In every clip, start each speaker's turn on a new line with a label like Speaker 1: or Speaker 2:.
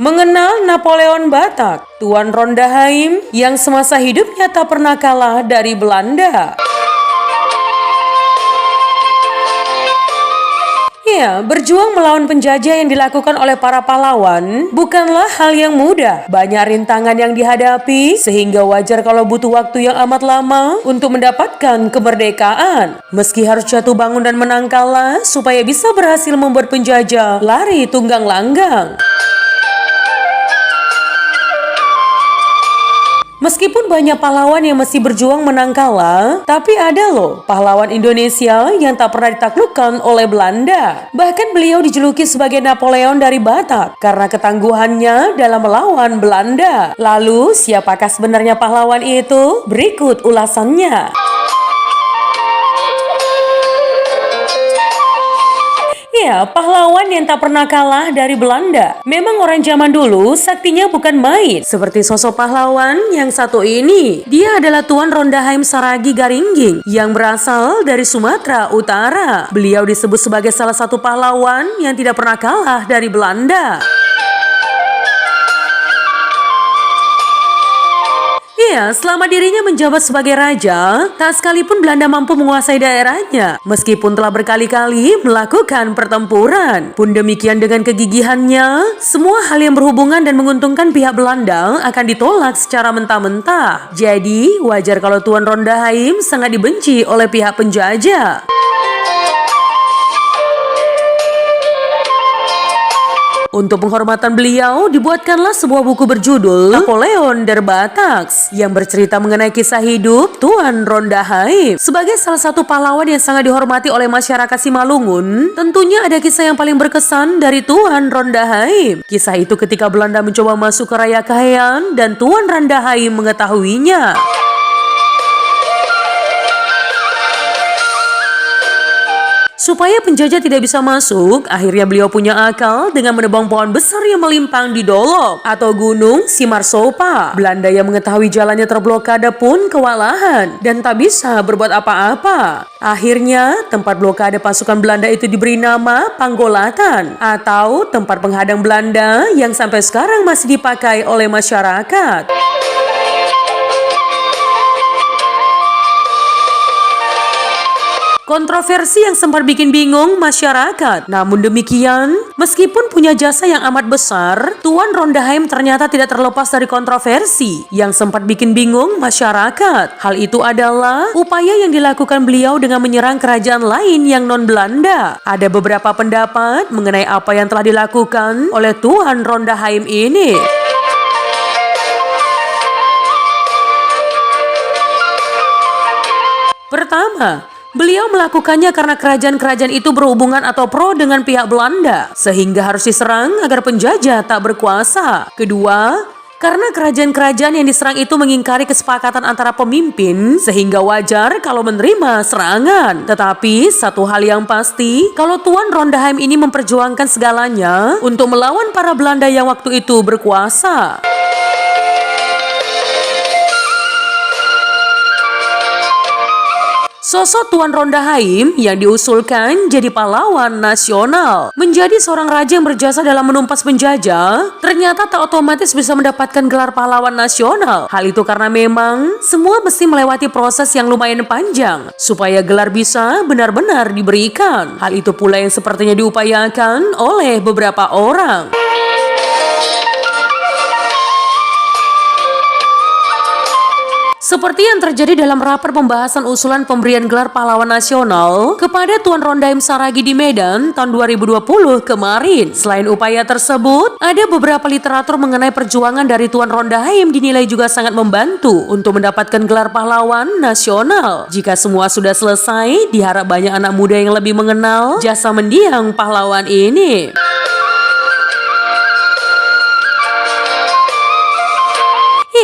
Speaker 1: Mengenal Napoleon Batak, Tuan Rondaheim yang semasa hidupnya tak pernah kalah dari Belanda. Ya, berjuang melawan penjajah yang dilakukan oleh para pahlawan bukanlah hal yang mudah. Banyak rintangan yang dihadapi, sehingga wajar kalau butuh waktu yang amat lama untuk mendapatkan kemerdekaan. Meski harus jatuh bangun dan menang kalah, supaya bisa berhasil membuat penjajah lari tunggang langgang. Meskipun banyak pahlawan yang masih berjuang menang kalah, tapi ada loh pahlawan Indonesia yang tak pernah ditaklukkan oleh Belanda. Bahkan beliau dijuluki sebagai Napoleon dari Batak karena ketangguhannya dalam melawan Belanda. Lalu, siapakah sebenarnya pahlawan itu? Berikut ulasannya. Ya, pahlawan yang tak pernah kalah dari Belanda. Memang orang zaman dulu saktinya bukan main. Seperti sosok pahlawan yang satu ini. Dia adalah Tuan Rondaheim Saragi Garingging yang berasal dari Sumatera Utara. Beliau disebut sebagai salah satu pahlawan yang tidak pernah kalah dari Belanda. Ya, selama dirinya menjabat sebagai raja, tak sekalipun Belanda mampu menguasai daerahnya. Meskipun telah berkali-kali melakukan pertempuran. Pun demikian dengan kegigihannya, semua hal yang berhubungan dan menguntungkan pihak Belanda akan ditolak secara mentah-mentah. Jadi, wajar kalau Tuan Rondaheim sangat dibenci oleh pihak penjajah. Untuk penghormatan beliau, dibuatkanlah sebuah buku berjudul Napoleon der Bataks yang bercerita mengenai kisah hidup Tuan Rondaheim. Sebagai salah satu pahlawan yang sangat dihormati oleh masyarakat Simalungun, tentunya ada kisah yang paling berkesan dari Tuan Rondaheim. Kisah itu ketika Belanda mencoba masuk ke Raya Kahayan dan Tuan Rondaheim mengetahuinya. Supaya penjajah tidak bisa masuk, akhirnya beliau punya akal dengan menebang pohon besar yang melimpang di Dolok atau Gunung Simarsopa. Belanda yang mengetahui jalannya terblokade pun kewalahan dan tak bisa berbuat apa-apa. Akhirnya, tempat blokade pasukan Belanda itu diberi nama Panggolatan atau tempat penghadang Belanda yang sampai sekarang masih dipakai oleh masyarakat. Kontroversi yang sempat bikin bingung masyarakat. Namun demikian, meskipun punya jasa yang amat besar, Tuan Rondaheim ternyata tidak terlepas dari kontroversi yang sempat bikin bingung masyarakat. Hal itu adalah upaya yang dilakukan beliau dengan menyerang kerajaan lain yang non-Belanda. Ada beberapa pendapat mengenai apa yang telah dilakukan oleh Tuan Rondaheim ini. Pertama, beliau melakukannya karena kerajaan-kerajaan itu berhubungan atau pro dengan pihak Belanda, sehingga harus diserang agar penjajah tak berkuasa. Kedua, karena kerajaan-kerajaan yang diserang itu mengingkari kesepakatan antara pemimpin, sehingga wajar kalau menerima serangan. Tetapi, satu hal yang pasti, kalau Tuan Rondaheim ini memperjuangkan segalanya untuk melawan para Belanda yang waktu itu berkuasa. Sosok Tuan Rondaheim yang diusulkan jadi pahlawan nasional, menjadi seorang raja yang berjasa dalam menumpas penjajah, ternyata tak otomatis bisa mendapatkan gelar pahlawan nasional. Hal itu karena memang semua mesti melewati proses yang lumayan panjang supaya gelar bisa benar-benar diberikan. Hal itu pula yang sepertinya diupayakan oleh beberapa orang. Seperti yang terjadi dalam rapat pembahasan usulan pemberian gelar pahlawan nasional kepada Tuan Rondaheim Saragi di Medan tahun 2020 kemarin. Selain upaya tersebut, ada beberapa literatur mengenai perjuangan dari Tuan Rondaheim dinilai juga sangat membantu untuk mendapatkan gelar pahlawan nasional. Jika semua sudah selesai, diharap banyak anak muda yang lebih mengenal jasa mendiang pahlawan ini.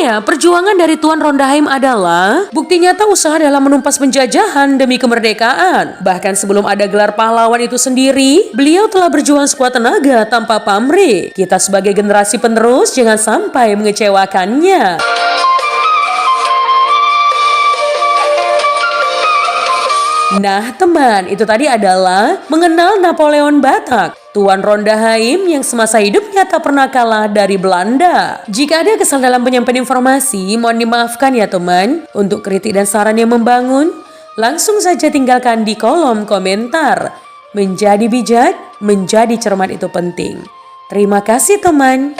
Speaker 1: Ya, perjuangan dari Tuan Rondaheim adalah bukti nyata usaha dalam menumpas penjajahan demi kemerdekaan. Bahkan sebelum ada gelar pahlawan itu sendiri, beliau telah berjuang sekuat tenaga tanpa pamrih. Kita sebagai generasi penerus jangan sampai mengecewakannya. Nah teman, itu tadi adalah mengenal Napoleon Batak. Tuan Rondaheim yang semasa hidupnya tak pernah kalah dari Belanda. Jika ada kesalahan dalam penyampaian informasi, mohon dimaafkan ya teman. Untuk kritik dan saran yang membangun, langsung saja tinggalkan di kolom komentar. Menjadi bijak, menjadi cermat itu penting. Terima kasih teman.